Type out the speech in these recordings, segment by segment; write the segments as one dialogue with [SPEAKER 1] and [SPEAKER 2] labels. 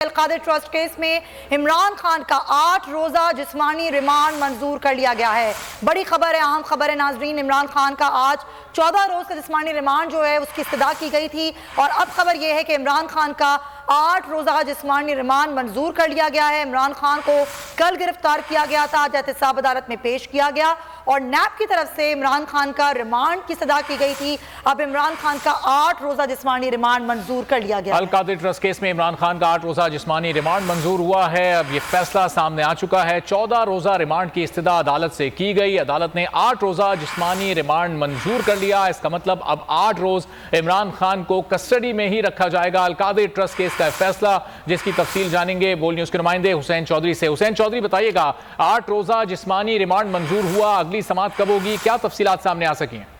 [SPEAKER 1] القادر trust case میں عمران خان کا 8 روزہ جسمانی ریمانڈ منظور کر لیا گیا ہے۔ بڑی خبر ہے، اہم خبر ہے ناظرین، عمران خان کا آج 14 روز کا جسمانی ریمانڈ جو ہے اس کی استدعا کی گئی تھی، اور اب خبر یہ ہے کہ عمران خان کا 8 روزہ جسمانی ریمانڈ منظور کر لیا گیا ہے۔ عمران خان کو کل گرفتار کیا گیا تھا، آج احتساب عدالت میں پیش کیا گیا اور نیب کی طرف سے عمران خان کا ریمانڈ کی استدعا کی گئی تھی۔ اب عمران خان کا 8 روزہ جسمانی ریمانڈ منظور کر لیا گیا ہے۔
[SPEAKER 2] القادر ٹرسٹ کیس میں عمران خان کا 8 روزہ جسمانی ریمانڈ منظور ہوا ہے۔ اب یہ فیصلہ سامنے آ چکا ہے۔ 14 روزہ ریمانڈ کی استدعا عدالت سے کی گئی، عدالت نے 8 روزہ جسمانی ریمانڈ منظور کر لیا۔ اس کا مطلب اب 8 روز عمران خان کو کسٹڈی میں ہی رکھا جائے گا۔ القادر ٹرسٹ کیس کا فیصلہ جس کی تفصیل جانیں گے بول نیوز کے نمائندے حسین چودھری سے۔ حسین چودھری بتائیے گا، 8 روزہ جسمانی ریمانڈ منظور ہوا، اگلی سماعت کب ہوگی، کیا تفصیلات سامنے آ سکی ہیں؟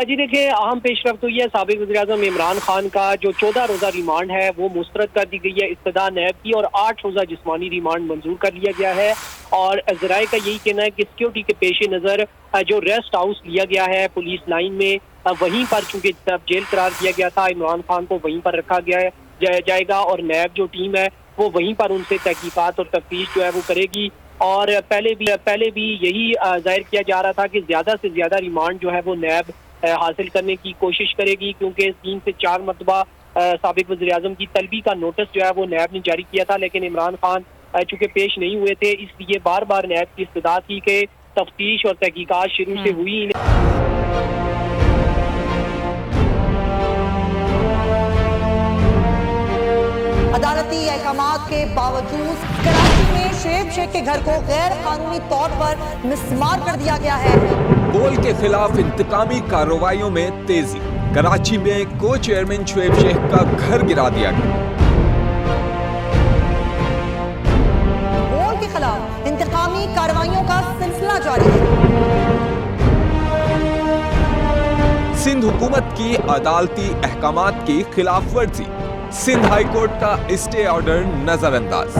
[SPEAKER 3] جی دیکھیں، اہم پیش رفت ہوئی ہے سابق وزیراعظم عمران خان کا جو 14 روزہ ریمانڈ ہے وہ مسترد کر دی گئی ہے استدعا نیب کی، اور 8 روزہ جسمانی ریمانڈ منظور کر لیا گیا ہے۔ اور ذرائع کا یہی کہنا ہے کہ سیکیورٹی کے پیش نظر جو ریسٹ ہاؤس لیا گیا ہے پولیس لائن میں، وہیں پر چونکہ جیل قرار دیا گیا تھا، عمران خان کو وہیں پر رکھا جائے گا، اور نیب جو ٹیم ہے وہ وہیں پر ان سے تحقیقات اور تفتیش جو ہے وہ کرے گی۔ اور پہلے بھی یہی ظاہر کیا جا رہا تھا کہ زیادہ سے زیادہ ریمانڈ جو ہے وہ نیب حاصل کرنے کی کوشش کرے گی، کیونکہ 3 سے 4 مرتبہ سابق وزیراعظم کی طلبی کا نوٹس جو ہے وہ نیب نے جاری کیا تھا، لیکن عمران خان چونکہ پیش نہیں ہوئے تھے، اس لیے بار بار نیب کی استدعا تھی کہ تفتیش اور تحقیقات شروع سے ہوئی۔
[SPEAKER 1] عدالتی احکامات کے باوجود کراچی میں شعیب شیخ کے گھر کو غیر قانونی طور پر مسمار کر دیا گیا ہے۔
[SPEAKER 4] بول کے خلاف انتقامی کارروائیوں میں تیزی، کراچی میں کو چیئرمین شعیب شیخ کا گھر گرا دیا گیا۔
[SPEAKER 1] بول کے خلاف انتقامی کارروائیوں کا سلسلہ جاری ہے۔
[SPEAKER 4] سندھ حکومت کی عدالتی احکامات کی خلاف ورزی، سندھ ہائی کورٹ کا اسٹے آرڈر نظر انداز۔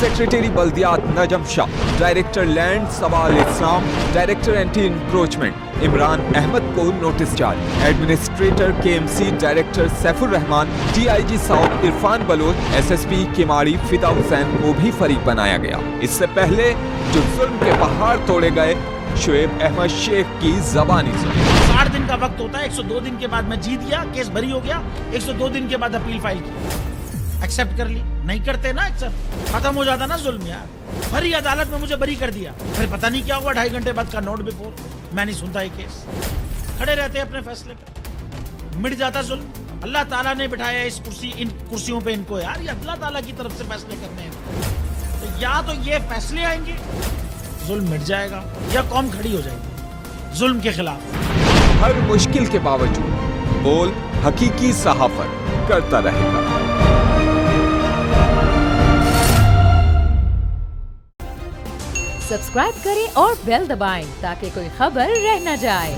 [SPEAKER 4] سیکریٹری بلدیات نجم شاہ، ڈائریکٹر لینڈ سوال اسلام، director anti encroachment Imran Ahmed کو نوٹس جاری۔ Administrator K M C director Saif ur Rehman, D I G south Irfan Baloch, S S P Keamari Fida Hussain کو بھی فریق بنایا گیا۔ اس سے پہلے جو ظلم کے پہاڑ توڑے گئے، شعیب احمد شیخ کی زبانی سنی۔
[SPEAKER 5] 60 دن کا وقت ہوتا ہے، 102 دن کے بعد میں جیت گیا، کیس بری ہو گیا، 102 دن کے بعد اپیل فائل کی، ایکسپٹ کر لی، نہیں کرتے نا ایکسپٹ، ختم ہو جاتا نا ظلم یار۔ بھری عدالت میں مجھے بری کر دیا، پھر پتہ نہیں کیا ہوا، 2.5 گھنٹے بعد کا نوٹ بیفور، میں نہیں سنتا یہ کیس، کھڑے رہتے اپنے فیصلے پہ، مٹ جاتا ظلم۔ اللہ تعالیٰ نے بٹھایا اس ان کرسیوں پہ ان کو یار، یہ اللہ تعالیٰ کی طرف سے فیصلے کرنے ہیں، تو یا تو یہ فیصلے آئیں گے ظلم مٹ جائے گا، یا قوم کھڑی ہو جائے گی ظلم کے خلاف۔
[SPEAKER 4] ہر مشکل کے باوجود بول حقیقی صحافت کرتا رہے گا۔
[SPEAKER 6] سبسکرائب کریں اور بیل دبائیں تاکہ کوئی خبر رہ نہ جائے۔